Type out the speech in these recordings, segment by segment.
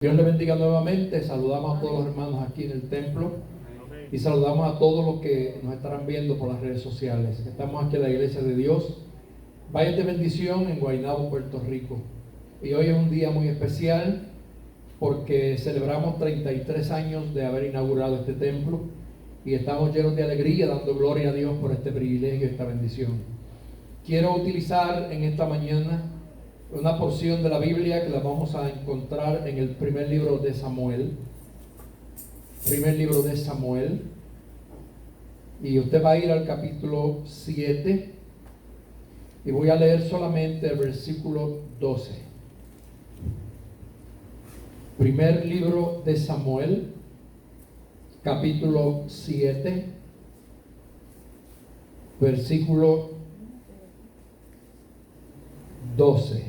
Dios le bendiga nuevamente. Saludamos a todos los hermanos aquí en el templo y saludamos a todos los que nos estarán viendo por las redes sociales. Estamos aquí en la Iglesia de Dios, Valle de Bendición, en Guaynabo, Puerto Rico. Y hoy es un día muy especial porque celebramos 33 años de haber inaugurado este templo y estamos llenos de alegría, dando gloria a Dios por este privilegio y esta bendición. Quiero utilizar en esta mañana una porción de la Biblia que la vamos a encontrar en el primer libro de Samuel. Primer libro de Samuel. Y usted va a ir al capítulo 7 y voy a leer solamente el versículo 12. Primer libro de Samuel, capítulo 7, versículo 12.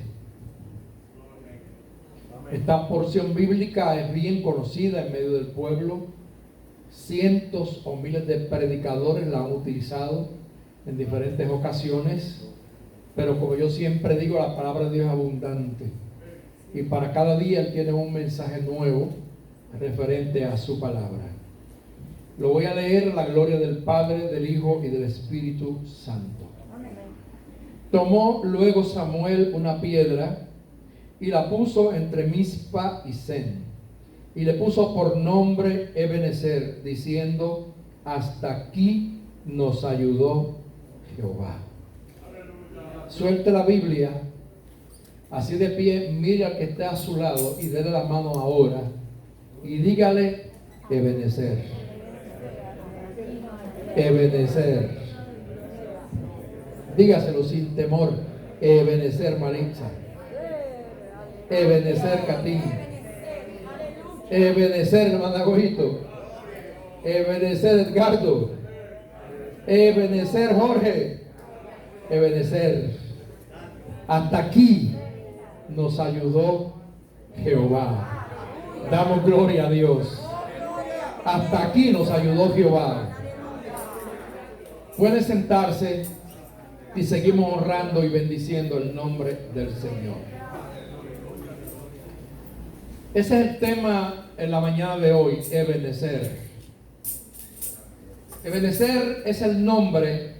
Esta porción bíblica es bien conocida en medio del pueblo. Cientos o miles de predicadores la han utilizado en diferentes ocasiones. Pero como yo siempre digo, la palabra de Dios es abundante. Y para cada día Él tiene un mensaje nuevo referente a su palabra. Lo voy a leer en la gloria del Padre, del Hijo y del Espíritu Santo. Tomó luego Samuel una piedra y la puso entre Mizpa y Sen, y le puso por nombre Ebenezer, diciendo: hasta aquí nos ayudó Jehová. Suelte la Biblia, así de pie, mire al que esté a su lado y déle la mano ahora y dígale: Ebenezer. Ebenezer. Dígaselo sin temor: Ebenezer Maritza. Ebenezer Catín. Ebenezer hermana Gojito. Ebenezer Edgardo. Ebenezer Jorge. Ebenezer. Hasta aquí nos ayudó Jehová. Damos gloria a Dios. Hasta aquí nos ayudó Jehová. Puede sentarse y seguimos honrando y bendiciendo el nombre del Señor. Ese es el tema en la mañana de hoy, Ebenezer. Ebenezer es el nombre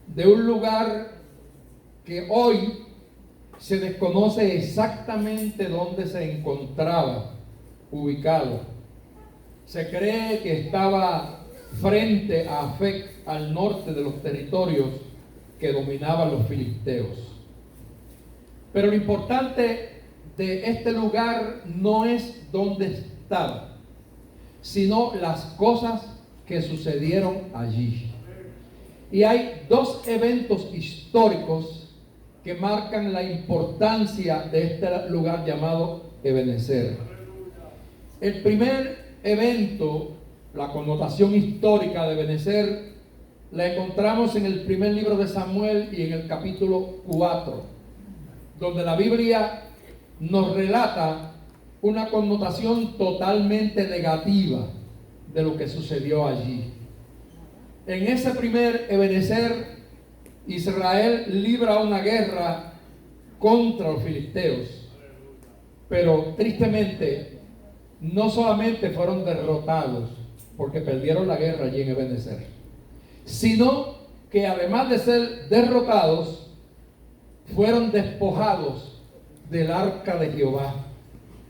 de un lugar que hoy se desconoce exactamente dónde se encontraba ubicado. Se cree que estaba frente a Afec, al norte de los territorios que dominaban los filisteos. Pero lo importante de este lugar no es dónde estaba, sino las cosas que sucedieron allí. Y hay dos eventos históricos que marcan la importancia de este lugar llamado Ebenezer. El primer evento, la connotación histórica de Ebenezer, la encontramos en el primer libro de Samuel y en el capítulo 4, donde la Biblia nos relata una connotación totalmente negativa de lo que sucedió allí. En ese primer Ebenezer, Israel libra una guerra contra los filisteos, pero tristemente no solamente fueron derrotados porque perdieron la guerra allí en Ebenezer, sino que además de ser derrotados, fueron despojados del arca de Jehová,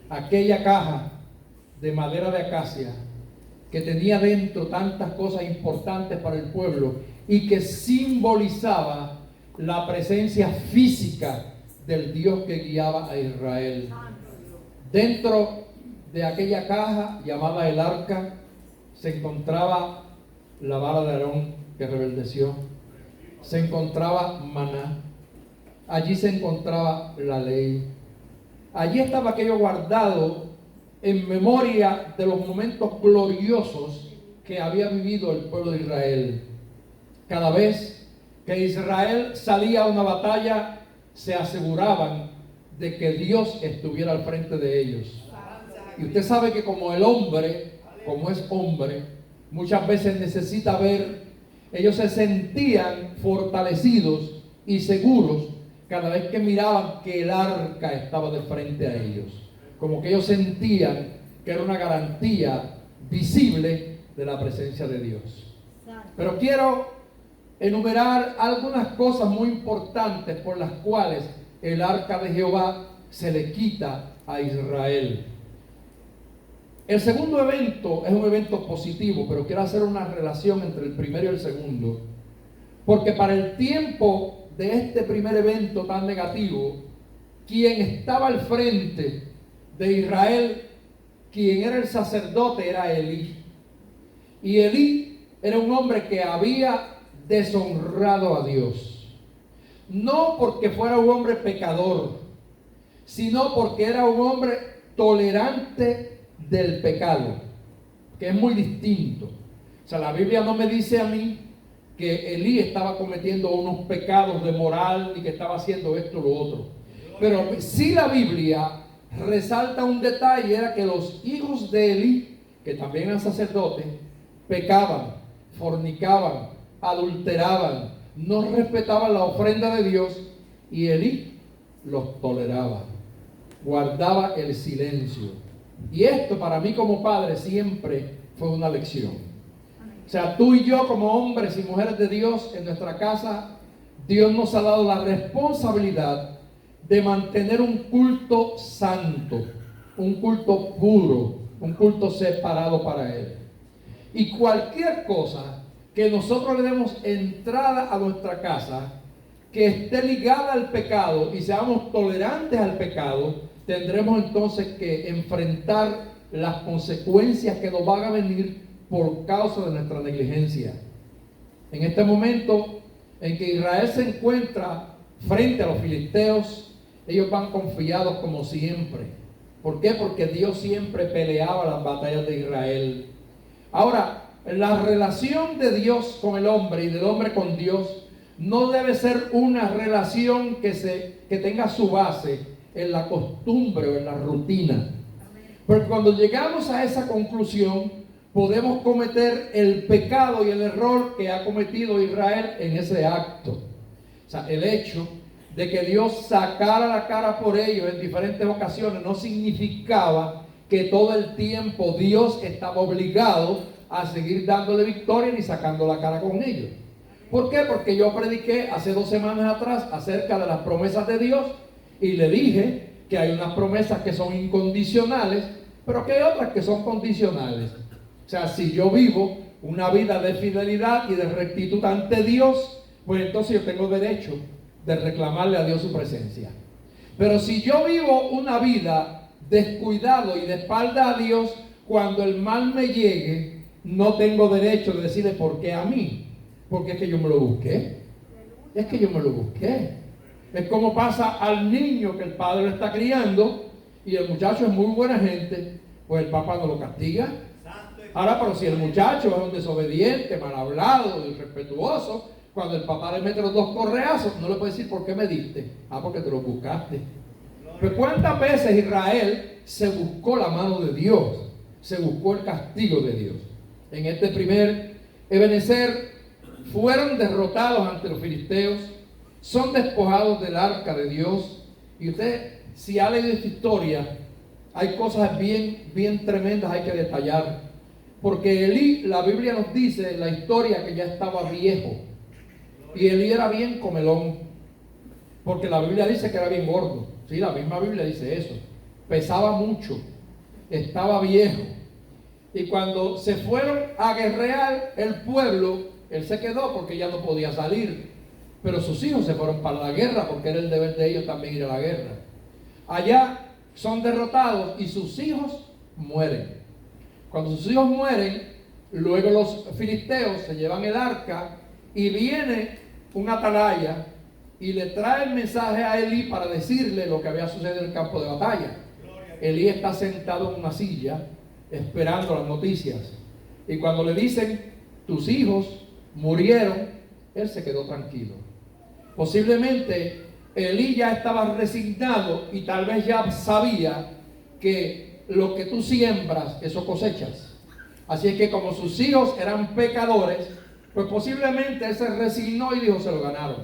aquella caja de madera de acacia que tenía dentro tantas cosas importantes para el pueblo y que simbolizaba la presencia física del Dios que guiaba a Israel. Dentro de aquella caja llamada el arca se encontraba la vara de Aarón que rebeldeció, se encontraba maná, allí se encontraba la ley. Allí estaba aquello guardado en memoria de los momentos gloriosos que había vivido el pueblo de Israel. Cada vez que Israel salía a una batalla, se aseguraban de que Dios estuviera al frente de ellos. Y usted sabe que como el hombre, como es hombre, muchas veces necesita ver, ellos se sentían fortalecidos y seguros cada vez que miraban que el arca estaba de frente a ellos. como que ellos sentían que era una garantía visible de la presencia de Dios. Pero quiero enumerar algunas cosas muy importantes por las cuales el arca de Jehová se le quita a Israel. El segundo evento es un evento positivo, pero quiero hacer una relación entre el primero y el segundo, porque para el tiempo de este primer evento tan negativo, quien estaba al frente de Israel, quien era el sacerdote, era Elí. Y Elí era un hombre que había deshonrado a Dios, no porque fuera un hombre pecador, sino porque era un hombre tolerante del pecado, que es muy distinto. O sea, la Biblia no me dice a mí que Elí estaba cometiendo unos pecados de moral y que estaba haciendo esto o lo otro. Pero sí la Biblia resalta un detalle, era que los hijos de Elí, que también eran sacerdotes, pecaban, fornicaban, adulteraban, no respetaban la ofrenda de Dios, y Elí los toleraba, guardaba el silencio. Y esto para mí como padre siempre fue una lección. O sea, tú y yo como hombres y mujeres de Dios en nuestra casa, Dios nos ha dado la responsabilidad de mantener un culto santo, un culto puro, un culto separado para Él. Y cualquier cosa que nosotros le demos entrada a nuestra casa, que esté ligada al pecado y seamos tolerantes al pecado, tendremos entonces que enfrentar las consecuencias que nos van a venir por causa de nuestra negligencia. En este momento en que Israel se encuentra frente a los filisteos, ellos van confiados como siempre. ¿Por qué? Porque Dios siempre peleaba las batallas de Israel. Ahora, la relación de Dios con el hombre y del hombre con Dios no debe ser una relación que tenga su base en la costumbre o en la rutina. Porque cuando llegamos a esa conclusión, podemos cometer el pecado y el error que ha cometido Israel en ese acto. O sea, el hecho de que Dios sacara la cara por ellos en diferentes ocasiones no significaba que todo el tiempo Dios estaba obligado a seguir dándole victoria ni sacando la cara con ellos. ¿Por qué? Porque yo prediqué hace 2 semanas atrás acerca de las promesas de Dios y le dije que hay unas promesas que son incondicionales, pero que hay otras que son condicionales. O sea, si yo vivo una vida de fidelidad y de rectitud ante Dios, pues entonces yo tengo derecho de reclamarle a Dios su presencia. Pero si yo vivo una vida descuidado y de espalda a Dios, cuando el mal me llegue, no tengo derecho de decirle por qué a mí, porque es que yo me lo busqué. Es que yo me lo busqué. Es como pasa al niño que el padre lo está criando y el muchacho es muy buena gente, pues el papá no lo castiga. Ahora, pero si el muchacho es un desobediente, mal hablado, irrespetuoso, cuando el papá le mete los 2 correazos, no le puede decir ¿por qué me diste? Ah, porque te lo buscaste. Pero ¿cuántas veces Israel se buscó la mano de Dios? Se buscó el castigo de Dios. En este primer Ebenezer fueron derrotados ante los filisteos, son despojados del arca de Dios. Y usted, si ha leído esta historia, hay cosas bien tremendas, hay que detallar. Porque Elí, la Biblia nos dice en la historia que ya estaba viejo. Y Elí era bien comelón. Porque la Biblia dice que era bien gordo. Sí, la misma Biblia dice eso. Pesaba mucho. Estaba viejo. Y cuando se fueron a guerrear el pueblo, él se quedó porque ya no podía salir. Pero sus hijos se fueron para la guerra porque era el deber de ellos también ir a la guerra. Allá son derrotados y sus hijos mueren. Cuando sus hijos mueren, luego los filisteos se llevan el arca y viene un atalaya y le trae el mensaje a Elí para decirle lo que había sucedido en el campo de batalla. Elí está sentado en una silla esperando las noticias. Y cuando le dicen, tus hijos murieron, él se quedó tranquilo. Posiblemente Elí ya estaba resignado y tal vez ya sabía que lo que tú siembras, eso cosechas. Así es que como sus hijos eran pecadores, pues posiblemente él se resignó y dijo, se lo ganaron.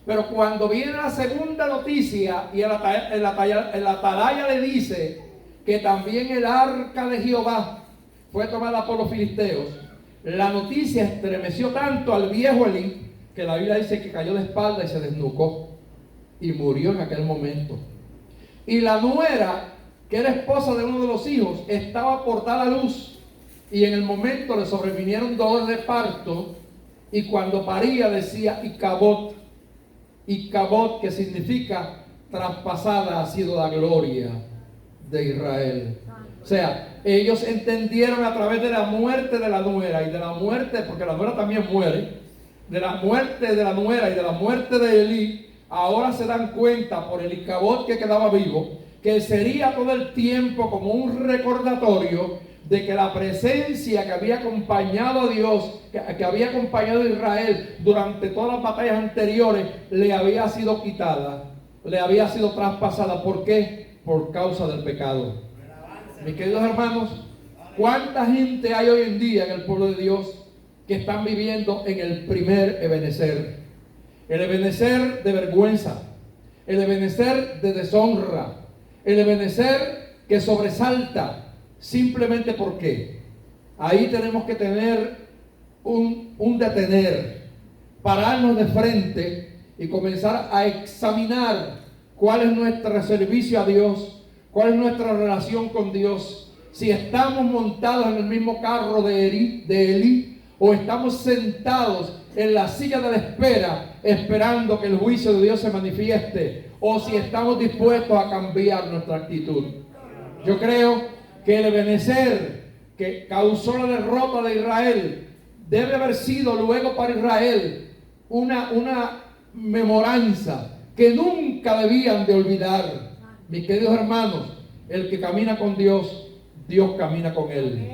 Pero cuando viene la segunda noticia y el atalaya le dice que también el arca de Jehová fue tomada por los filisteos, la noticia estremeció tanto al viejo Elí que la Biblia dice que cayó de espalda y se desnucó y murió en aquel momento. Y la nuera, que era esposa de uno de los hijos, estaba por dar a luz y en el momento le sobrevinieron dolores de parto y cuando paría decía Icabod, que significa traspasada ha sido la gloria de Israel. O sea, ellos entendieron a través de la muerte de la nuera y de la muerte, porque la nuera también muere, de la muerte de la nuera y de la muerte de Elí, ahora se dan cuenta por el Icabod que quedaba vivo, que sería todo el tiempo como un recordatorio de que la presencia que había acompañado a Dios, que había acompañado a Israel durante todas las batallas anteriores, le había sido quitada, le había sido traspasada. ¿Por qué? Por causa del pecado. Mis queridos hermanos, ¿cuánta gente hay hoy en día en el pueblo de Dios que están viviendo en el primer Ebenezer? El Ebenezer de vergüenza, el Ebenezer de deshonra, el Ebenezer que sobresalta. Simplemente porque ahí tenemos que tener un detener, pararnos de frente y comenzar a examinar cuál es nuestro servicio a Dios, cuál es nuestra relación con Dios, si estamos montados en el mismo carro de Elí o estamos sentados en la silla de la espera esperando que el juicio de Dios se manifieste, o si estamos dispuestos a cambiar nuestra actitud. Yo creo que el Ebenezer que causó la derrota de Israel debe haber sido luego para Israel una memoranza que nunca debían de olvidar. Mis queridos hermanos, el que camina con Dios, Dios camina con él.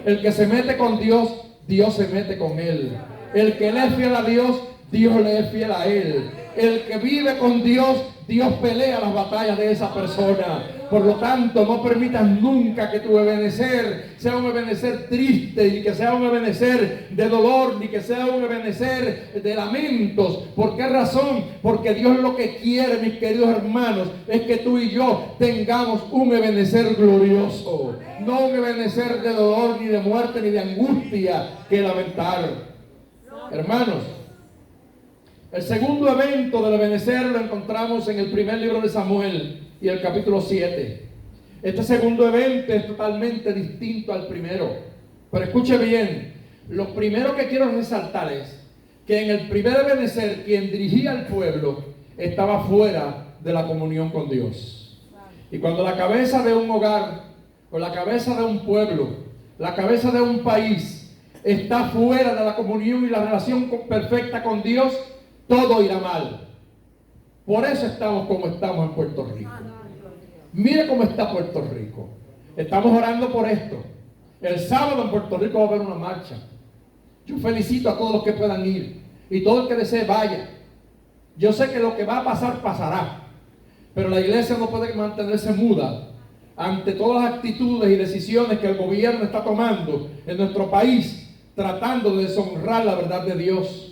El que se mete con Dios, Dios se mete con él. El que le es fiel a Dios, Dios le es fiel a él. El que vive con Dios, Dios pelea las batallas de esa persona. Por lo tanto, no permitas nunca que tu Ebenezer sea un Ebenezer triste, ni que sea un Ebenezer de dolor, ni que sea un Ebenezer de lamentos. ¿Por qué razón? Porque Dios lo que quiere, mis queridos hermanos, es que tú y yo tengamos un Ebenezer glorioso. No un Ebenezer de dolor, ni de muerte, ni de angustia que lamentar. Hermanos, el segundo evento del Ebenezer lo encontramos en el primer libro de Samuel y el capítulo 7. Este segundo evento es totalmente distinto al primero. Pero escuche bien, lo primero que quiero resaltar es que en el primer Ebenezer quien dirigía al pueblo estaba fuera de la comunión con Dios. Y cuando la cabeza de un hogar, o la cabeza de un pueblo, la cabeza de un país está fuera de la comunión y la relación perfecta con Dios, todo irá mal. Por eso estamos como estamos en Puerto Rico. Mire cómo está Puerto Rico. Estamos orando por esto. El sábado en Puerto Rico va a haber una marcha. Yo felicito a todos los que puedan ir. Y todo el que desee vaya. Yo sé que lo que va a pasar, pasará. Pero la iglesia no puede mantenerse muda ante todas las actitudes y decisiones que el gobierno está tomando en nuestro país, tratando de deshonrar la verdad de Dios.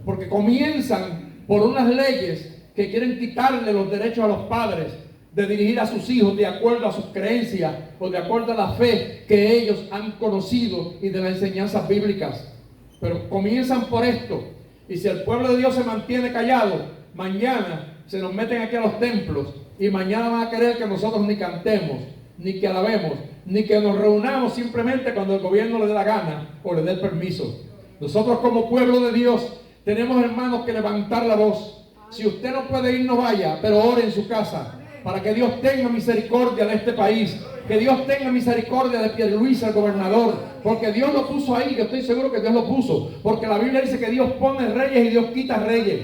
Porque comienzan por unas leyes que quieren quitarle los derechos a los padres de dirigir a sus hijos de acuerdo a sus creencias o de acuerdo a la fe que ellos han conocido y de las enseñanzas bíblicas. Pero comienzan por esto. Y si el pueblo de Dios se mantiene callado, mañana se nos meten aquí a los templos y mañana van a querer que nosotros ni cantemos, ni que alabemos, ni que nos reunamos simplemente cuando el gobierno le dé la gana o le dé el permiso. Nosotros como pueblo de Dios tenemos, hermanos, que levantar la voz. Si usted no puede ir, no vaya, pero ore en su casa para que Dios tenga misericordia de este país, que Dios tenga misericordia de Pierluisi, el gobernador, porque Dios lo puso ahí. Yo estoy seguro que Dios lo puso, porque la Biblia dice que Dios pone reyes y Dios quita reyes.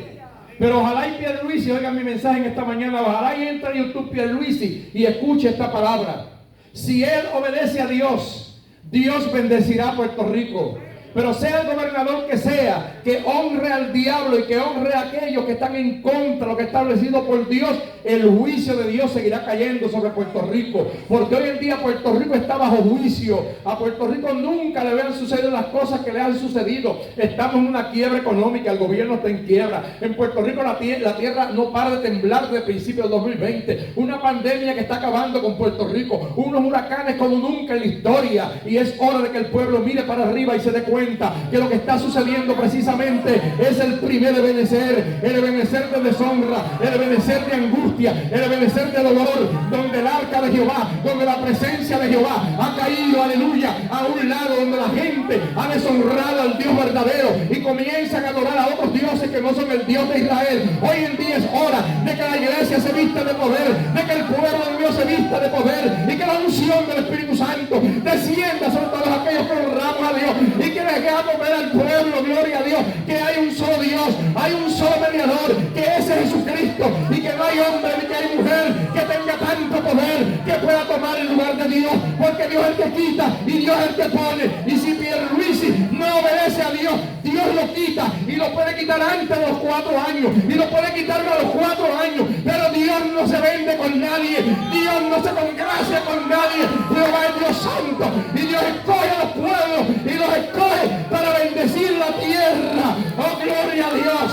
Pero ojalá y Pierluisi oiga mi mensaje en esta mañana, ojalá y entre en YouTube Pierluisi y escuche esta palabra. Si él obedece a Dios, Dios bendecirá a Puerto Rico. pero sea el gobernador que sea, que honre al diablo y que honre a aquellos que están en contra de lo que es establecido por Dios, el juicio de Dios seguirá cayendo sobre Puerto Rico, porque hoy en día Puerto Rico está bajo juicio. A Puerto Rico nunca le habían sucedido las cosas que le han sucedido. Estamos en una quiebra económica, el gobierno está en quiebra. En Puerto Rico la tierra no para de temblar desde principios del 2020. Una pandemia que está acabando con Puerto Rico, unos huracanes como nunca en la historia, y es hora de que el pueblo mire para arriba y se dé cuenta que lo que está sucediendo precisamente es el primer ebenecer, el ebenecer de deshonra, el ebenecer de angustia, el ebenecer de dolor, donde el arca de Jehová, donde la presencia de Jehová ha caído, aleluya, a un lado donde la gente ha deshonrado al Dios verdadero y comienzan a adorar a otros dioses que no son el Dios de Israel. Hoy en día es hora de que la iglesia se vista de poder, de que el pueblo de Dios se vista de poder y que la unción del Espíritu Santo descienda sobre todos aquellos que honramos a Dios y que dejamos ver al pueblo, gloria a Dios, que hay un solo Dios, hay un solo mediador, que ese es Jesucristo, y que no hay hombre ni que hay mujer que tenga tanto poder que pueda tomar el lugar de Dios, porque Dios es el que quita y Dios es el que pone. Y si Pierluisi no obedece a Dios, Dios lo quita y lo puede quitar antes de los 4 años y lo puede quitar a los 4 años, pero Dios no se vende con nadie, Dios no se congracia con nadie. Jehová es Dios santo y Dios escoge a los pueblos y los escoge para bendecir la tierra. Oh, gloria a Dios,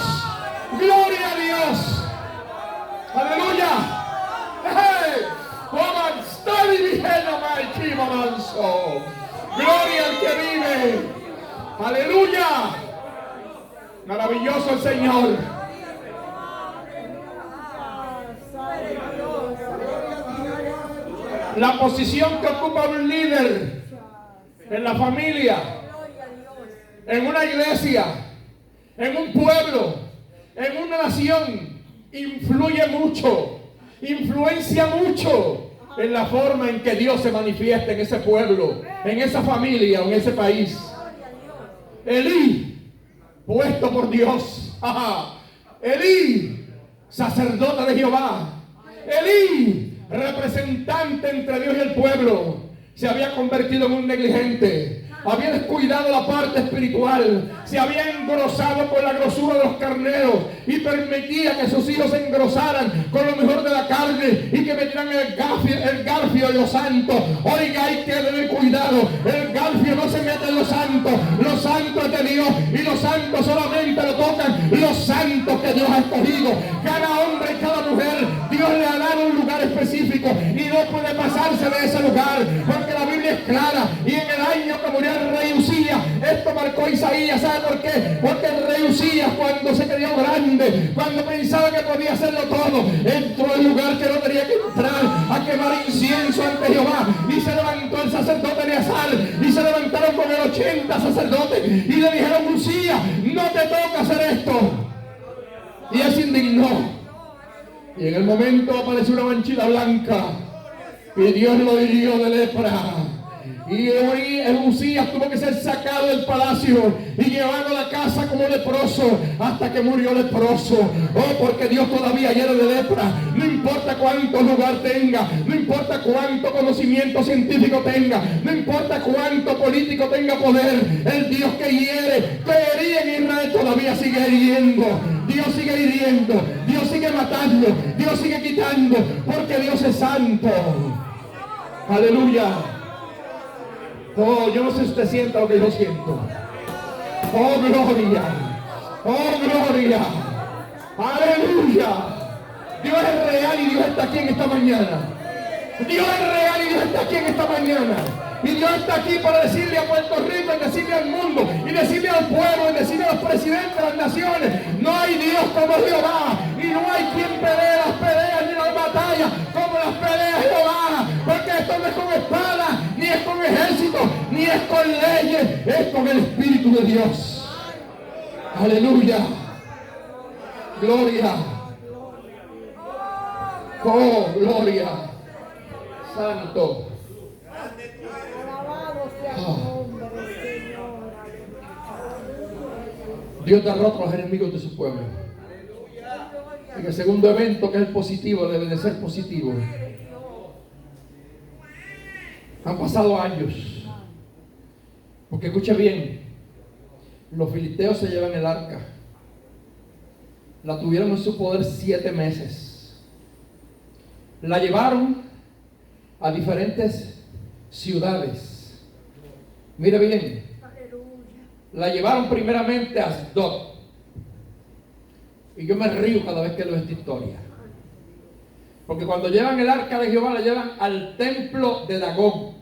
gloria a Dios, aleluya. Hey, gloria al que vive, aleluya. Maravilloso el Señor. La posición que ocupa un líder en la familia, en una iglesia, en un pueblo, en una nación, influye mucho, influencia mucho en la forma en que Dios se manifiesta en ese pueblo, en esa familia o en ese país. Elí, puesto por Dios. Elí, sacerdote de Jehová. Elí, representante entre Dios y el pueblo, se había convertido en un negligente. Había descuidado la parte espiritual, se había engrosado con la grosura de los carneros y permitía que sus hijos se engrosaran con lo mejor de la carne y que metieran el garfio en los santos. Oiga, hay que tener cuidado, el garfio no se mete en los santos es de Dios y los santos solamente lo tocan los santos que Dios ha escogido. Cada hombre y cada mujer, Dios le ha dado un lugar específico y no puede pasarse de ese lugar, porque la Biblia es clara. Y en el año que murió el rey Usías, esto marcó a Isaías. ¿Sabe por qué? Porque el rey Usías, cuando se creyó grande, cuando pensaba que podía hacerlo todo, entró al lugar que no tenía que entrar, a quemar incienso ante Jehová, y se levantó el sacerdote Eleazar y se levantaron con el 80 sacerdotes y le dijeron: Usías, no te toca hacer esto. Y él se indignó, y en el momento apareció una manchita blanca y Dios lo hirió de lepra. Y Usías tuvo que ser sacado del palacio y llevado a la casa como leproso hasta que murió leproso. Oh, porque Dios todavía hiere de lepra. No importa cuánto lugar tenga, no importa cuánto conocimiento científico tenga, no importa cuánto político tenga poder, el Dios que hiere, que hería en Israel, todavía sigue hiriendo. Dios sigue hiriendo, Dios sigue matando, Dios sigue quitando, porque Dios es santo. Aleluya. Oh, yo no sé si usted sienta lo que yo siento. Oh, gloria. Oh, gloria. Aleluya. Dios es real y Dios está aquí en esta mañana. Dios es real y Dios está aquí en esta mañana. Y Dios está aquí para decirle a Puerto Rico, y decirle al mundo, y decirle al pueblo, y decirle a los presidentes de las naciones: no hay Dios como Jehová, y no hay quien pelee las peleas ni las batallas como las peleas Jehová, porque esto no es con espada, ni es con ejército, ni es con leyes, es con el Espíritu de Dios. Aleluya. Gloria. Oh, gloria. Santo. Dios derrota a los enemigos de su pueblo. Y el segundo evento, que es el positivo, debe de ser positivo. Han pasado años. Porque escuche bien, los filisteos se llevan el arca. La tuvieron en su poder 7 meses. La llevaron a diferentes ciudades. Mire bien. La llevaron primeramente a Asdod. Y yo me río cada vez que leo esta historia. Porque cuando llevan el arca de Jehová, la llevan al templo de Dagón,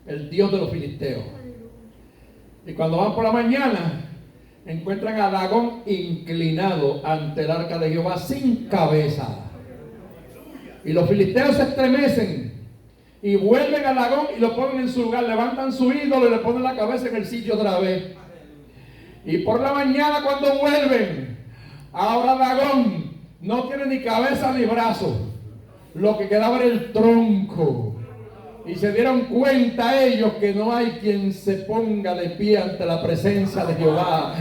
el dios de los filisteos. Y cuando van por la mañana, encuentran a Dagón inclinado ante el arca de Jehová sin cabeza. Y los filisteos se estremecen y vuelven a Dagón y lo ponen en su lugar, levantan su ídolo y le ponen la cabeza en el sitio otra vez. Y por la mañana cuando vuelven, ahora Dagón no tiene ni cabeza ni brazos, lo que quedaba era el tronco. Y se dieron cuenta ellos que no hay quien se ponga de pie ante la presencia de Jehová.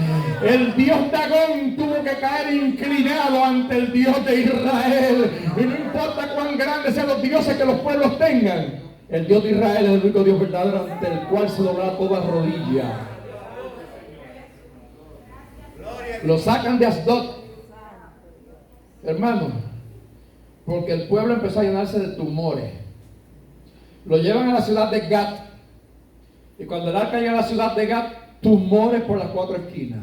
El Dios Dagón tuvo que caer inclinado ante el Dios de Israel. Y no importa cuán grandes sean los dioses que los pueblos tengan, el Dios de Israel es el único Dios verdadero ante el cual se doblará toda rodilla. Lo sacan de Asdod, hermano, porque el pueblo empezó a llenarse de tumores. Lo llevan a la ciudad de Gat. Y cuando el arca llega a la ciudad de Gat, tumores por las 4 esquinas.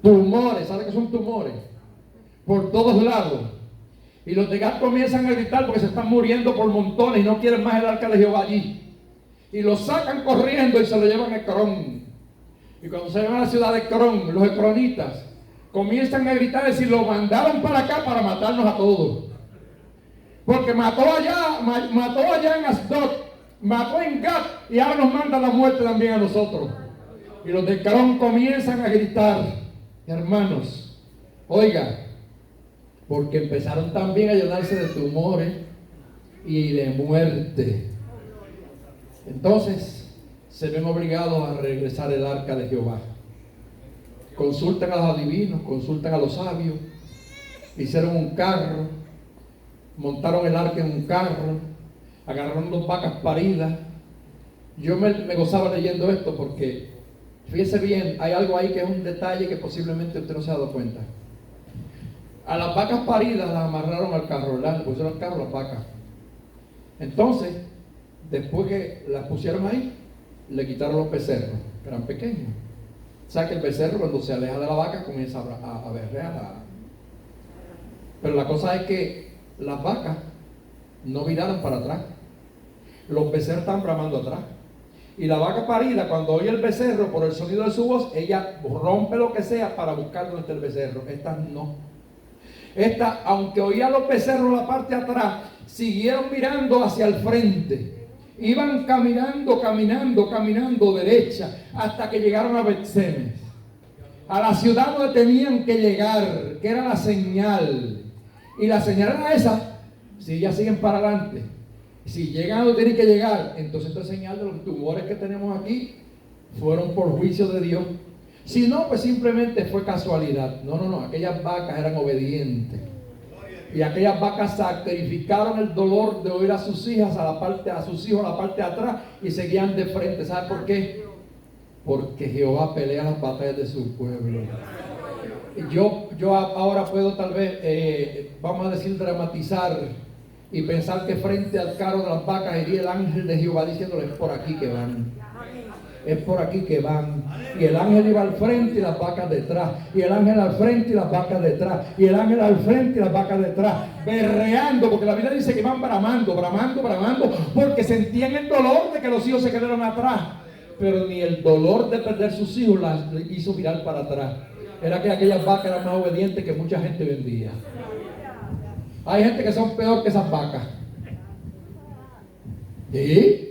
Tumores, ¿sabe qué son tumores? Por todos lados. Y los de Gat comienzan a gritar porque se están muriendo por montones y no quieren más el arca de Jehová allí. Y lo sacan corriendo y se lo llevan a Ecrón. Y cuando se llevan a la ciudad de Ecrón, los ecronitas comienzan a gritar y decir, lo mandaron para acá para matarnos a todos. Porque mató allá en Asdod, mató en Gat y ahora nos manda la muerte también a nosotros. Y los de Ecrón comienzan a gritar, hermanos, oiga, porque empezaron también a llenarse de tumores y de muerte. Entonces se ven obligados a regresar el arca de Jehová. Consultan a los adivinos, consultan a los sabios, hicieron un carro, montaron el arca en un carro, agarraron 2 vacas paridas. Yo me gozaba leyendo esto porque, fíjese bien, hay algo ahí que es un detalle que posiblemente usted no se ha dado cuenta. A las vacas paridas las amarraron al carro, ¿verdad? Le pusieron al carro las vacas. Entonces, después que las pusieron ahí, le quitaron los becerros, que eran pequeños. O sea que el becerro cuando se aleja de la vaca comienza a berrear. Pero la cosa es que las vacas no viraron para atrás. Los becerros estaban bramando atrás. Y la vaca parida, cuando oye el becerro, por el sonido de su voz, ella rompe lo que sea para buscar dónde está el becerro. Estas no. Estas, aunque oía los becerros la parte de atrás, siguieron mirando hacia el frente. Iban caminando derecha, hasta que llegaron a Bet-Semes, a la ciudad donde tenían que llegar, que era la señal. Y la señal era esa: si ellas siguen para adelante, si llegan a donde tienen que llegar, entonces esta señal de los tumores que tenemos aquí fueron por juicio de Dios. Si no, pues simplemente fue casualidad. No, aquellas vacas eran obedientes. Y aquellas vacas sacrificaron el dolor de oír a sus hijas a sus hijos a la parte de atrás y seguían de frente. ¿Sabe por qué? Porque Jehová pelea las batallas de su pueblo. Yo ahora puedo tal vez, vamos a decir, dramatizar y pensar que frente al carro de las vacas iría el ángel de Jehová diciéndole: es por aquí que van. Es por aquí que van. Y el ángel iba al frente y las vacas detrás. Y el ángel al frente y las vacas detrás. Y el ángel al frente y las vacas detrás. Berreando, porque la Biblia dice que iban bramando, porque sentían el dolor de que los hijos se quedaron atrás. Pero ni el dolor de perder sus hijos las hizo mirar para atrás. Era que aquellas vacas eran más obedientes que mucha gente hoy en día. Hay gente que son peor que esas vacas. ¿Sí?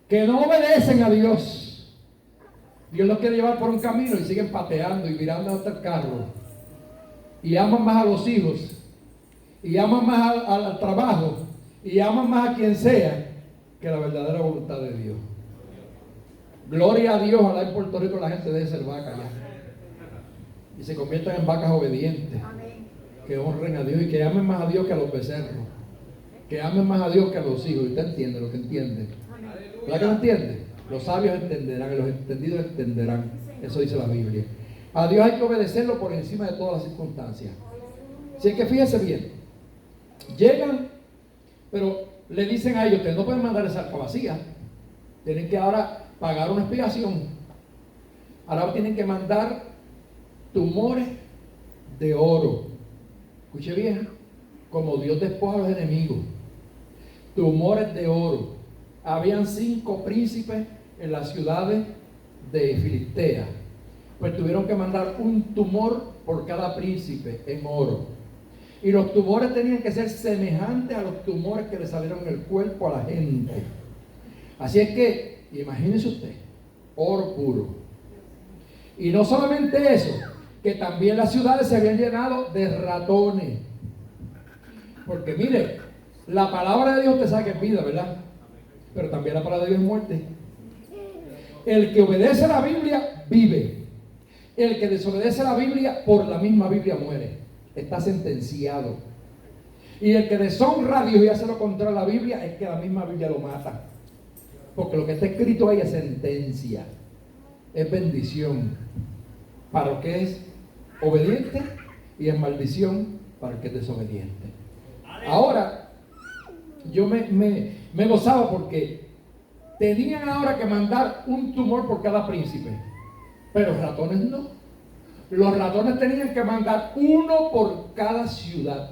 Que no obedecen a Dios. Dios los quiere llevar por un camino y siguen pateando y mirando hasta el carro. Y aman más a los hijos. Y aman más al trabajo. Y aman más a quien sea que la verdadera voluntad de Dios. Gloria a Dios. Ojalá en Puerto Rico la gente deje ser vaca ya. Y se conviertan en vacas obedientes. Que honren a Dios y que amen más a Dios que a los becerros. Que amen más a Dios que a los hijos. Y usted entiende lo que entiende. ¿Verdad que lo entiende? Los sabios entenderán y los entendidos entenderán. Eso dice la Biblia. A Dios hay que obedecerlo por encima de todas las circunstancias. Así que fíjese bien. Llegan, pero le dicen a ellos: ustedes no pueden mandar esa arca vacía. Tienen que ahora pagar una expiación. Ahora tienen que mandar tumores de oro. Escuche bien, como Dios despoja a los enemigos. Tumores de oro. Habían 5 príncipes en las ciudades de Filistea. Pues tuvieron que mandar un tumor por cada príncipe en oro. Y los tumores tenían que ser semejantes a los tumores que le salieron en el cuerpo a la gente. Así es que, imagínese usted, oro puro. Y no solamente eso, que también las ciudades se habían llenado de ratones. Porque mire, la palabra de Dios te sabe que es vida, ¿verdad? Pero también la palabra de Dios es muerte. El que obedece la Biblia vive. El que desobedece la Biblia, por la misma Biblia muere. Está sentenciado. Y el que deshonra a Dios y hace lo contrario a la Biblia, es que la misma Biblia lo mata. Porque lo que está escrito ahí es sentencia, es bendición para el que es obediente y es maldición para el que es desobediente. Ahora, yo me gozaba porque tenían ahora que mandar un tumor por cada príncipe, pero ratones no. Los ratones tenían que mandar uno por cada ciudad.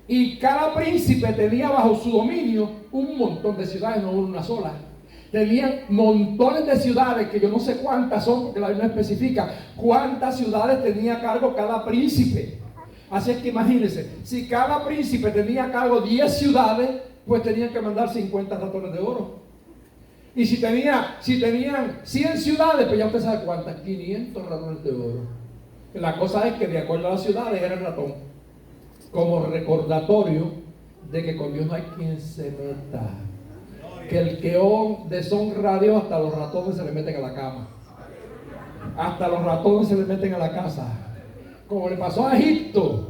Y cada príncipe tenía bajo su dominio un montón de ciudades, no una sola. Tenían montones de ciudades, que yo no sé cuántas son, porque la Biblia no especifica cuántas ciudades tenía a cargo cada príncipe. Así es que imagínense, si cada príncipe tenía a cargo 10 ciudades, pues tenían que mandar 50 ratones de oro. Y si tenían 100 ciudades, pues ya usted sabe cuántas, 500 ratones de oro. La cosa es que de acuerdo a las ciudades era el ratón, como recordatorio de que con Dios no hay quien se meta. Que el que deshonra a Dios, hasta los ratones se le meten a la cama. Hasta los ratones se le meten a la casa. Como le pasó a Egipto,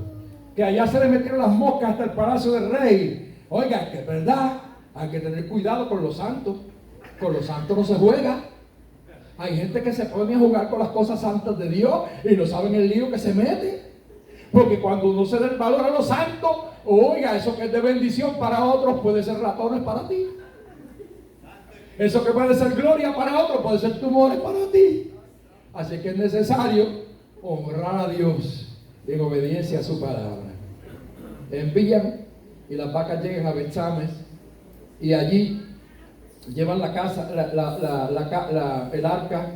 que allá se le metieron las moscas hasta el palacio del rey. Oiga, que es verdad, hay que tener cuidado con los santos. Con los santos no se juega. Hay gente que se pone a jugar con las cosas santas de Dios y no saben el lío que se mete. Porque cuando uno se da el valor a los santos, oiga, eso que es de bendición para otros puede ser ratones para ti. Eso que puede ser gloria para otros puede ser tumores para ti. Así que es necesario honrar a Dios en obediencia a su palabra. Envían y las vacas llegan a Bet-Sames y allí llevan la casa, el arca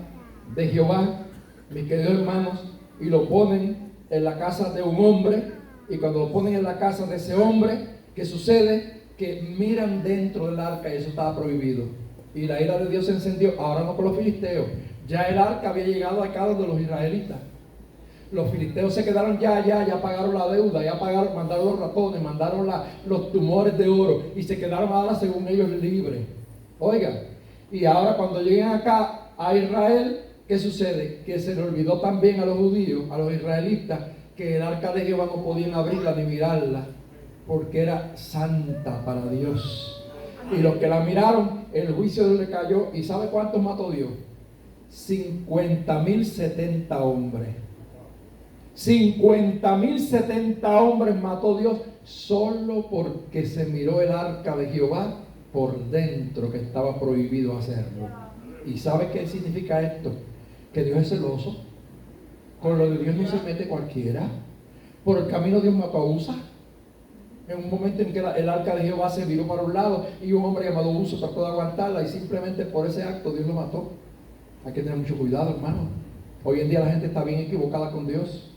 de Jehová, mis queridos hermanos, y lo ponen en la casa de un hombre. Y cuando lo ponen en la casa de ese hombre, ¿qué sucede? Que miran dentro del arca y eso estaba prohibido. Y la ira de Dios se encendió, ahora no con los filisteos. Ya el arca había llegado a casa de los israelitas. Los filisteos se quedaron ya pagaron la deuda, ya pagaron, mandaron los ratones, mandaron los tumores de oro y se quedaron ahora según ellos libres. Oiga, y ahora cuando lleguen acá a Israel, ¿qué sucede? Que se le olvidó también a los judíos, a los israelitas, que el arca de Jehová no podían abrirla ni mirarla, porque era santa para Dios. Y los que la miraron, el juicio le cayó. ¿Y sabe cuántos mató Dios? 50,070 hombres. 50,070 hombres mató Dios solo porque se miró el arca de Jehová por dentro, que estaba prohibido hacerlo. ¿Y sabe qué significa esto? Que Dios es celoso. Con lo de Dios no se mete cualquiera. Por el camino Dios mató a Usa. En un momento en que el arca de Jehová se viró para un lado y un hombre llamado Uso trató de aguantarla, y simplemente por ese acto Dios lo mató. Hay que tener mucho cuidado, hermano. Hoy en día la gente está bien equivocada con Dios.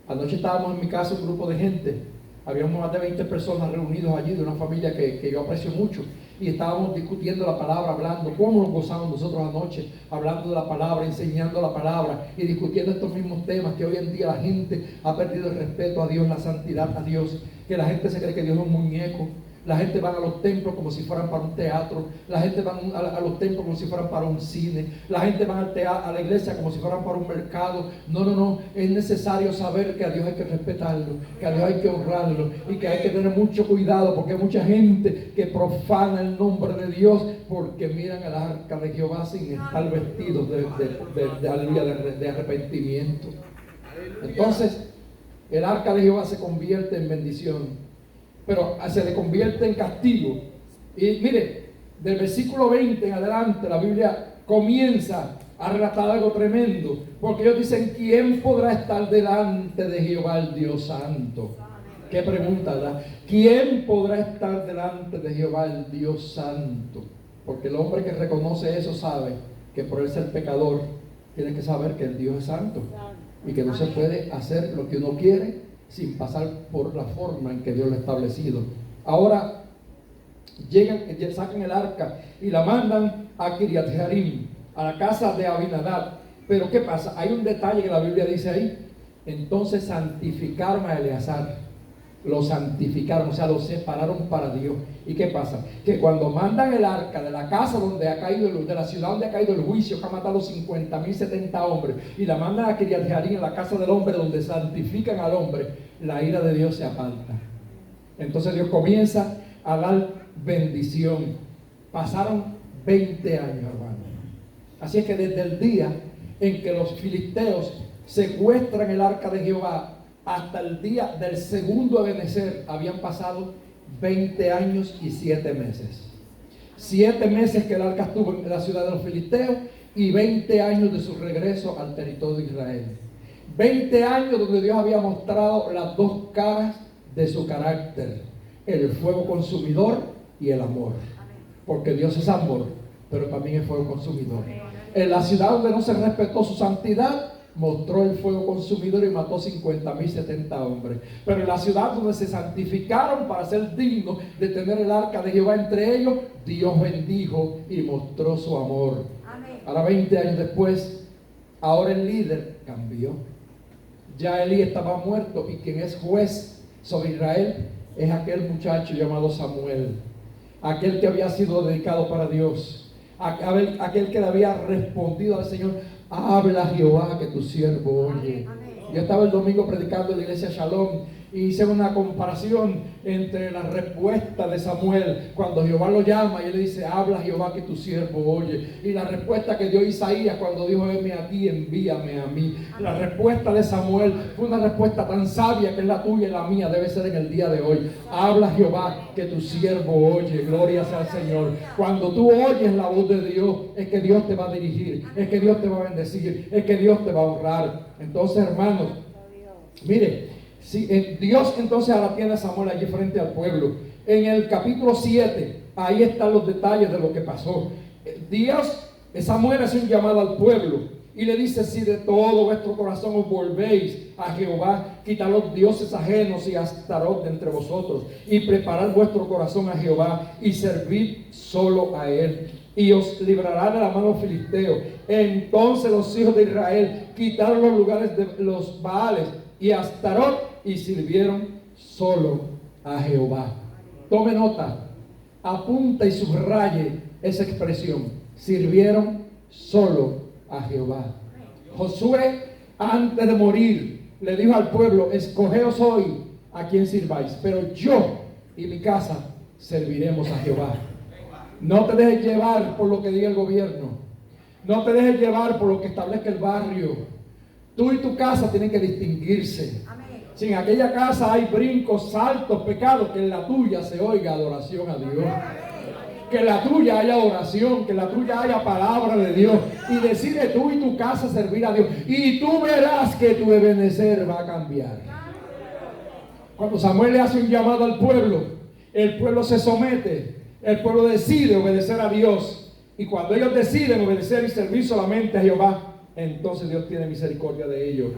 Anoche estábamos en mi casa un grupo de gente. Habíamos más de 20 personas reunidos allí, de una familia que yo aprecio mucho. Y estábamos discutiendo la palabra, hablando. ¿Cómo nos gozamos nosotros anoche? Hablando de la palabra, enseñando la palabra y discutiendo estos mismos temas, que hoy en día la gente ha perdido el respeto a Dios, la santidad a Dios. Que la gente se cree que Dios es un muñeco. La gente va a los templos como si fueran para un teatro. La gente va a los templos como si fueran para un cine. La gente va a la iglesia como si fueran para un mercado. No, no, no. Es necesario saber que a Dios hay que respetarlo, que a Dios hay que honrarlo y que hay que tener mucho cuidado, porque hay mucha gente que profana el nombre de Dios porque miran el arca de Jehová sin estar vestidos de arrepentimiento. Entonces, el arca de Jehová se convierte en bendición, pero se le convierte en castigo. Y mire, del versículo 20 en adelante, la Biblia comienza a relatar algo tremendo, porque ellos dicen: ¿quién podrá estar delante de Jehová el Dios Santo? Qué pregunta, ¿verdad? ¿Quién podrá estar delante de Jehová el Dios Santo? Porque el hombre que reconoce eso sabe que por él ser pecador, tiene que saber que el Dios es santo y que no se puede hacer lo que uno quiere sin pasar por la forma en que Dios lo ha establecido. Ahora sacan el arca y la mandan a Kiriat Jearim, a la casa de Abinadab. Pero ¿qué pasa? Hay un detalle que la Biblia dice ahí. Entonces santificaron a Eleazar, lo santificaron, o sea, lo separaron para Dios. ¿Y qué pasa? Que cuando mandan el arca de la casa donde ha caído, de la ciudad donde ha caído el juicio, que ha matado 50,000, 70 hombres, y la mandan a Kiriat Jearim, en la casa del hombre donde santifican al hombre, la ira de Dios se aparta. Entonces Dios comienza a dar bendición. Pasaron 20 años, hermano. Así es que desde el día en que los filisteos secuestran el arca de Jehová hasta el día del segundo amanecer, habían pasado 20 años y 7 meses. 7 meses que el arca estuvo en la ciudad de los filisteos y 20 años de su regreso al territorio de Israel. 20 años donde Dios había mostrado las dos caras de su carácter: el fuego consumidor y el amor. Porque Dios es amor, pero también es fuego consumidor. En la ciudad donde no se respetó su santidad, mostró el fuego consumidor y mató 50,000, 70 hombres. Pero en la ciudad donde se santificaron para ser dignos de tener el arca de Jehová entre ellos, Dios bendijo y mostró su amor. Ahora 20 años después, ahora el líder cambió. Ya Elí estaba muerto y quien es juez sobre Israel es aquel muchacho llamado Samuel, aquel que había sido dedicado para Dios, aquel que le había respondido al Señor: habla Jehová que tu siervo oye. Yo estaba el domingo predicando en la iglesia Shalom y hice una comparación entre la respuesta de Samuel cuando Jehová lo llama y él le dice: habla Jehová que tu siervo oye, y la respuesta que dio Isaías cuando dijo: heme a ti, envíame a mí. La respuesta de Samuel fue una respuesta tan sabia que es la tuya y la mía, debe ser en el día de hoy: habla Jehová que tu siervo oye. Gloria sea al Señor. Cuando tú oyes la voz de Dios, es que Dios te va a dirigir, es que Dios te va a bendecir, es que Dios te va a honrar. Entonces, hermanos, mire, Dios entonces ahora tiene a Samuel allí frente al pueblo. En el capítulo 7, ahí están los detalles de lo que pasó. Samuel hace un llamado al pueblo y le dice: si de todo vuestro corazón os volvéis a Jehová, quitad los dioses ajenos y Astarot de entre vosotros, y preparad vuestro corazón a Jehová y servid solo a él, y os librará de la mano de los filisteos. Entonces los hijos de Israel quitaron los lugares de los Baales y Astarot y sirvieron solo a Jehová. Tome nota, apunta y subraye esa expresión: sirvieron solo a Jehová. Josué, antes de morir, le dijo al pueblo: escogeos hoy a quien sirváis, pero yo y mi casa serviremos a Jehová. No te dejes llevar por lo que diga el gobierno, no te dejes llevar por lo que establezca el barrio. Tú y tu casa tienen que distinguirse. Si en aquella casa hay brincos, saltos, pecados, que en la tuya se oiga adoración a Dios. Que en la tuya haya oración, que en la tuya haya palabra de Dios. Y decide tú y tu casa servir a Dios. Y tú verás que tu Ebenezer va a cambiar. Cuando Samuel le hace un llamado al pueblo, el pueblo se somete. El pueblo decide obedecer a Dios. Y cuando ellos deciden obedecer y servir solamente a Jehová, entonces Dios tiene misericordia de ellos.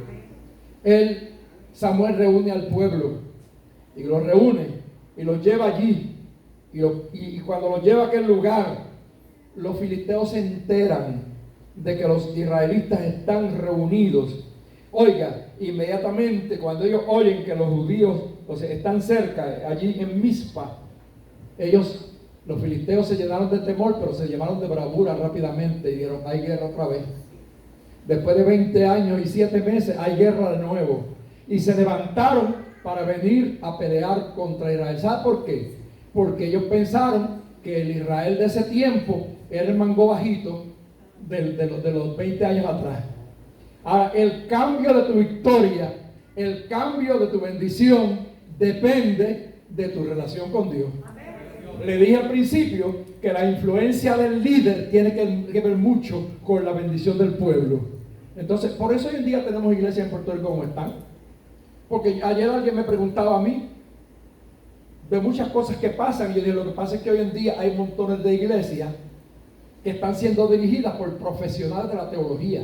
Samuel reúne al pueblo y los reúne y los lleva allí. Y cuando los lleva a aquel lugar, los filisteos se enteran de que los israelitas están reunidos. Oiga, inmediatamente cuando ellos oyen que los judíos están cerca, allí en Mizpa, los filisteos se llenaron de temor, pero se llenaron de bravura rápidamente y dijeron, hay guerra otra vez. Después de 20 años y 7 meses, hay guerra de nuevo. Y se levantaron para venir a pelear contra Israel. ¿Sabe por qué? Porque ellos pensaron que el Israel de ese tiempo era el mango bajito de los 20 años atrás. Ahora, el cambio de tu victoria, el cambio de tu bendición, depende de tu relación con Dios. Le dije al principio que la influencia del líder tiene que ver mucho con la bendición del pueblo. Entonces, por eso hoy en día tenemos iglesias en Puerto Rico como están. Porque ayer alguien me preguntaba a mí de muchas cosas que pasan, y yo dije, lo que pasa es que hoy en día hay montones de iglesias que están siendo dirigidas por profesionales de la teología.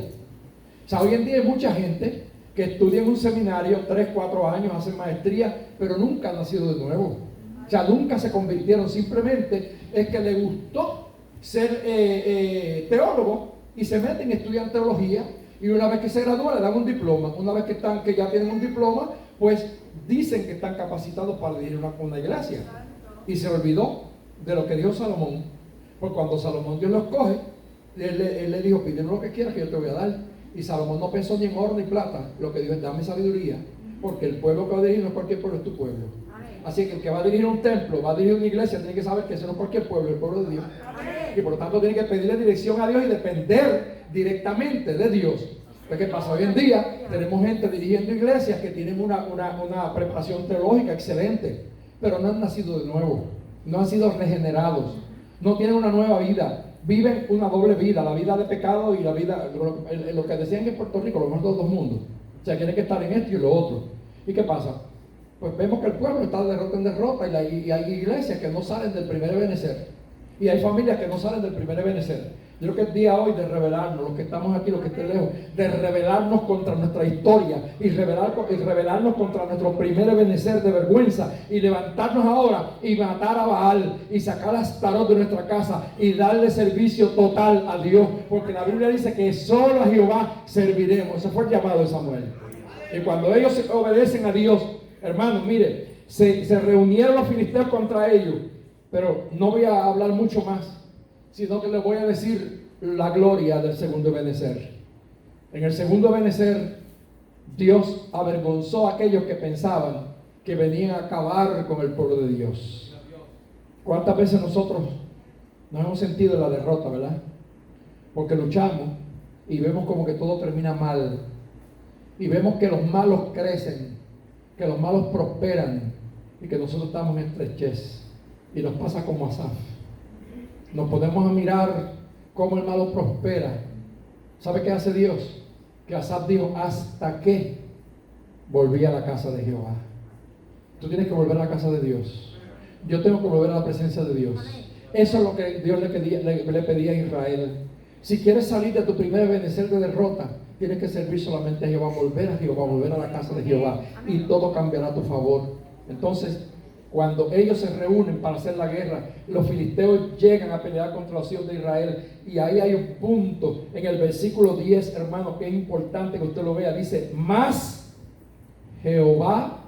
O sea, hoy en día hay mucha gente que estudia en un seminario 3, 4 años, hacen maestría, pero nunca han nacido de nuevo. O sea, nunca se convirtieron, simplemente es que les gustó ser teólogo y se meten y estudian teología, y una vez que se gradúan le dan un diploma. Una vez que ya tienen un diploma, pues dicen que están capacitados para dirigir una iglesia. Y se olvidó de lo que dijo Salomón, porque cuando Salomón Dios los coge, él le dijo, pídeme lo que quieras que yo te voy a dar. Y Salomón no pensó ni en oro ni plata, lo que dijo es, dame sabiduría, porque el pueblo que va a dirigir no es cualquier pueblo, es tu pueblo. Así que el que va a dirigir un templo, va a dirigir una iglesia, tiene que saber que ese no es cualquier pueblo, el pueblo de Dios. Y por lo tanto tiene que pedirle dirección a Dios y depender directamente de Dios. ¿Qué pasa? Hoy en día tenemos gente dirigiendo iglesias que tienen una preparación teológica excelente, pero no han nacido de nuevo, no han sido regenerados, no tienen una nueva vida, viven una doble vida, la vida de pecado y la vida, lo que decían en Puerto Rico, lo mejor de los dos mundos. O sea, tienen que estar en esto y lo otro. ¿Y qué pasa? Pues vemos que el pueblo está de derrota en derrota, y hay iglesias que no salen del primer ebenecer, y hay familias que no salen del primer ebenecer. Yo creo que es día hoy de rebelarnos, los que estamos aquí, los que estén lejos, de rebelarnos contra nuestra historia y rebelarnos contra nuestro primer ebenecer de vergüenza, y levantarnos ahora y matar a Baal y sacar a Astarot de nuestra casa y darle servicio total a Dios, porque la Biblia dice que solo a Jehová serviremos. Ese fue el llamado de Samuel. Y cuando ellos obedecen a Dios, hermanos, mire, se reunieron los filisteos contra ellos, pero no voy a hablar mucho más, sino que les voy a decir la gloria del segundo ebenecer. En el segundo ebenecer, Dios avergonzó a aquellos que pensaban que venían a acabar con el pueblo de Dios. ¿Cuántas veces nosotros nos hemos sentido en la derrota, verdad? Porque luchamos y vemos como que todo termina mal, y vemos que los malos crecen, que los malos prosperan, y que nosotros estamos en estrechez, y nos pasa como Asaf. Nos podemos a mirar cómo el malo prospera. ¿Sabe qué hace Dios? Que Asaf dijo, hasta que volví a la casa de Jehová. Tú tienes que volver a la casa de Dios. Yo tengo que volver a la presencia de Dios. Eso es lo que Dios le pedía a Israel. Si quieres salir de tu primer ebenecer de derrota, tienes que servir solamente a Jehová, volver a Jehová, volver a la casa de Jehová, y todo cambiará a tu favor. Entonces, cuando ellos se reúnen para hacer la guerra, los filisteos llegan a pelear contra los hijos de Israel, y ahí hay un punto en el versículo 10, hermano, que es importante que usted lo vea. Dice, mas Jehová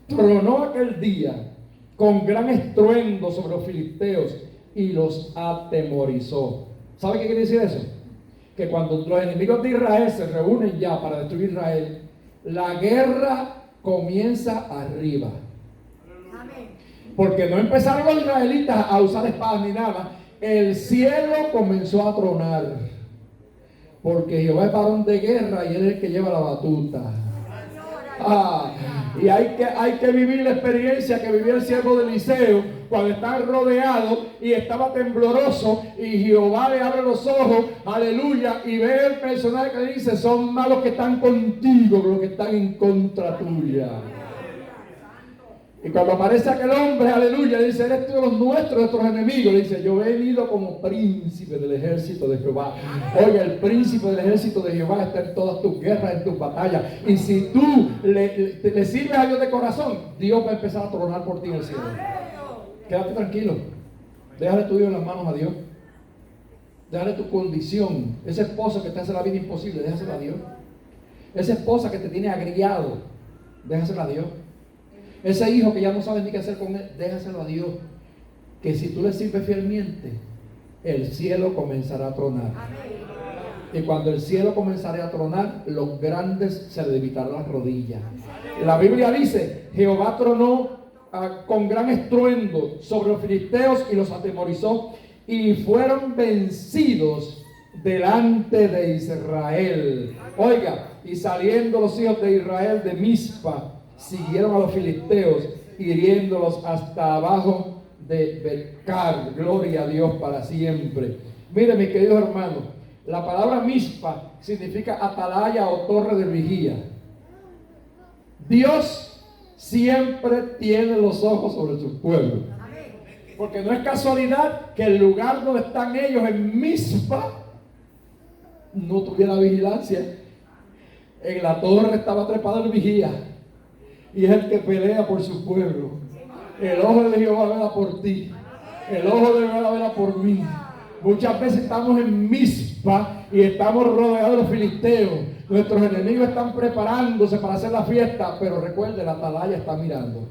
tronó aquel día con gran estruendo sobre los filisteos y los atemorizó. ¿Sabe qué quiere decir eso? Que cuando los enemigos de Israel se reúnen ya para destruir Israel, la guerra comienza arriba. Porque no empezaron los israelitas a usar espadas ni nada. El cielo comenzó a tronar. Porque Jehová es varón de guerra y él es el que lleva la batuta. Y hay que vivir la experiencia que vivió el siervo de Eliseo cuando estaba rodeado y estaba tembloroso, y Jehová le abre los ojos, aleluya, y ve el personaje que le dice, son malos que están contigo, los que están en contra tuya. Y cuando aparece aquel hombre, aleluya, dice, eres tú de los nuestros, de nuestros enemigos. Le dice, yo he venido como príncipe del ejército de Jehová. Oye, el príncipe del ejército de Jehová está en todas tus guerras, en tus batallas. Y si tú le sirves a Dios de corazón, Dios va a empezar a tronar por ti en el cielo. Quédate tranquilo. Déjale tu Dios en las manos a Dios. Déjale tu condición. Esa esposa que te hace la vida imposible, déjasela a Dios. Esa esposa que te tiene agriado, déjasela a Dios. Ese hijo que ya no sabes ni qué hacer con él, déjaselo a Dios. que si tú le sirves fielmente, el cielo comenzará a tronar. Y cuando el cielo comenzará a tronar, los grandes se le debilitarán las rodillas. La Biblia dice, Jehová tronó con gran estruendo sobre los filisteos y los atemorizó, y fueron vencidos delante de Israel. Oiga, y saliendo los hijos de Israel de Mizpa, siguieron a los filisteos, hiriéndolos hasta abajo de Betcar. Gloria a Dios para siempre. Mire, mis queridos hermanos, la palabra Mizpa significa atalaya o torre de vigía. Dios siempre tiene los ojos sobre su pueblo, porque no es casualidad que el lugar donde están ellos, en Mizpa, no tuviera vigilancia. En la torre estaba trepado el vigía, y es el que pelea por su pueblo. El ojo de Jehová vela por ti, el ojo de Jehová vela por mí. Muchas veces estamos en Mizpa y estamos rodeados de los filisteos. Nuestros enemigos están preparándose para hacer la fiesta, pero recuerde, el atalaya está mirando.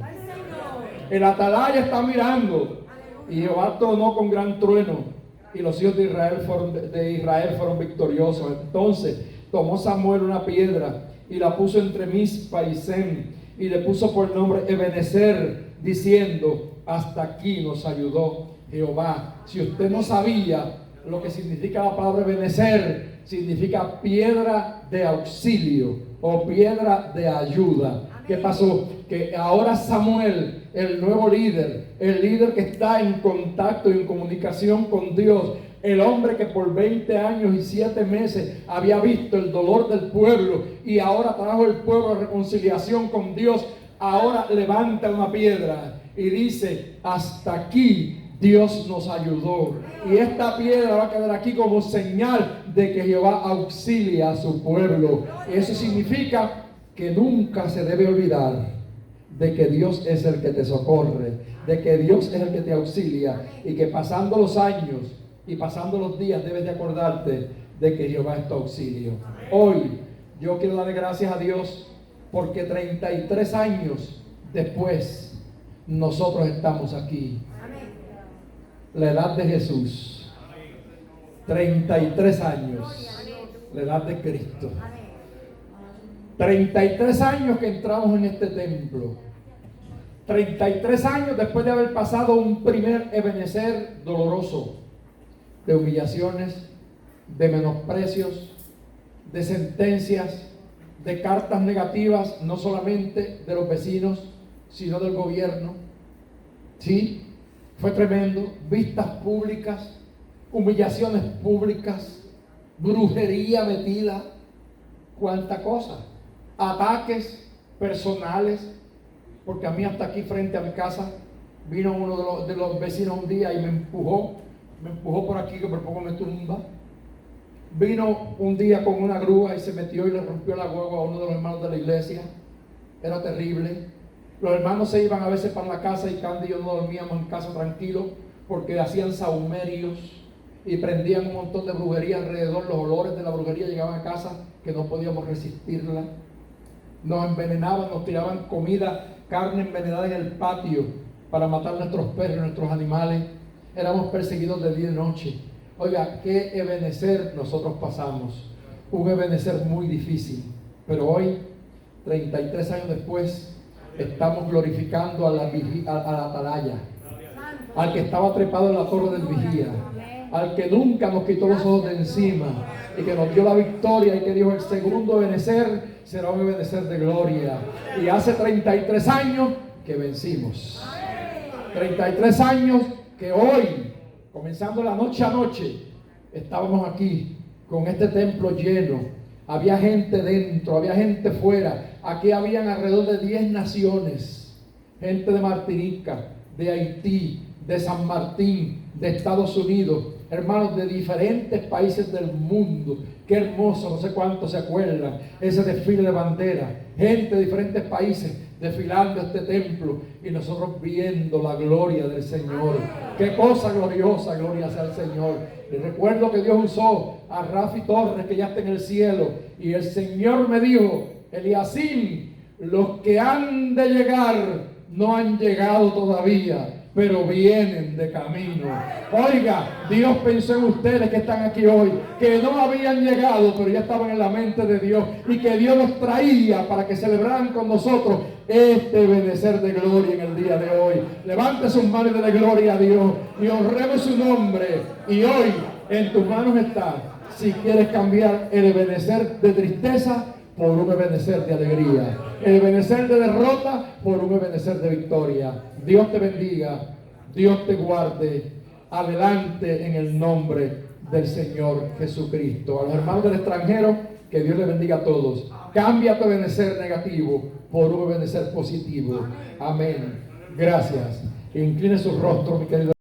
El atalaya está mirando. Y Jehová tronó con gran trueno, y los hijos de Israel fueron victoriosos. Entonces tomó Samuel una piedra y la puso entre Mizpa y Sem, y le puso por nombre Ebenezer, diciendo: hasta aquí nos ayudó Jehová. Si usted no sabía lo que significa la palabra Ebenezer, significa piedra de auxilio o piedra de ayuda. ¿Qué pasó? Que ahora Samuel, el nuevo líder, el líder que está en contacto y en comunicación con Dios, el hombre que por 20 años y 7 meses había visto el dolor del pueblo y ahora trajo el pueblo a reconciliación con Dios, ahora levanta una piedra y dice: hasta aquí Dios nos ayudó. Y esta piedra va a quedar aquí como señal de que Jehová auxilia a su pueblo. Eso significa que nunca se debe olvidar de que Dios es el que te socorre, de que Dios es el que te auxilia, y que pasando los años y pasando los días debes de acordarte de que Jehová es tu auxilio. Hoy yo quiero darle gracias a Dios porque 33 años después nosotros estamos aquí. La edad de Jesús, 33 años, la edad de Cristo. 33 años que entramos en este templo. 33 años después de haber pasado un primer Ebenezer doloroso, de humillaciones, de menosprecios, de sentencias, de cartas negativas, no solamente de los vecinos, sino del gobierno. Sí, fue tremendo. Vistas públicas, humillaciones públicas, brujería metida, cuánta cosa, ataques personales, porque a mí hasta aquí frente a mi casa vino uno de los vecinos un día y me empujó por aquí que por poco me tumba. Vino un día con una grúa y se metió y le rompió la guagua a uno de los hermanos de la iglesia. Era terrible. Los hermanos se iban a veces para la casa y Candy y yo no dormíamos en casa tranquilos porque hacían sahumerios y prendían un montón de brujería alrededor. Los olores de la brujería llegaban a casa que no podíamos resistirla. Nos envenenaban, nos tiraban comida, carne envenenada en el patio para matar nuestros perros, nuestros animales. Éramos perseguidos de día y noche. Oiga, qué Ebenezer nosotros pasamos. Un Ebenezer muy difícil. Pero hoy, 33 años después, estamos glorificando a la atalaya, al que estaba trepado en la torre del vigía, al que nunca nos quitó los ojos de encima y que nos dio la victoria y que dijo: el segundo Ebenezer será un Ebenezer de gloria. Y hace 33 años que vencimos. 33 años que hoy, comenzando la noche a noche, estábamos aquí con este templo lleno. Había gente dentro, había gente fuera. Aquí habían alrededor de 10 naciones. Gente de Martinica, de Haití, de San Martín, de Estados Unidos. Hermanos de diferentes países del mundo. Qué hermoso, no sé cuántos se acuerdan. Ese desfile de bandera. Gente de diferentes países desfilando este templo y nosotros viendo la gloria del Señor. Qué cosa gloriosa, gloria sea al Señor. Y recuerdo que Dios usó a Rafi Torres, que ya está en el cielo, y el Señor me dijo: Eliacín, los que han de llegar no han llegado todavía, pero vienen de camino. Oiga, Dios pensó en ustedes que están aquí hoy, que no habían llegado, pero ya estaban en la mente de Dios, y que Dios los traía para que celebraran con nosotros este benecer de gloria en el día de hoy. Levante sus manos y dele gloria a Dios y honremos su nombre. Y hoy en tus manos está, si quieres cambiar el benecer de tristeza por un benecer de alegría, el benecer de derrota por un benecer de victoria. Dios te bendiga, Dios te guarde. Adelante en el nombre del Señor Jesucristo. A los hermanos del extranjero, que Dios les bendiga a todos. Cambia tu benecer negativo por un benecer positivo. Amén. Gracias. Incline su rostro, mi querido.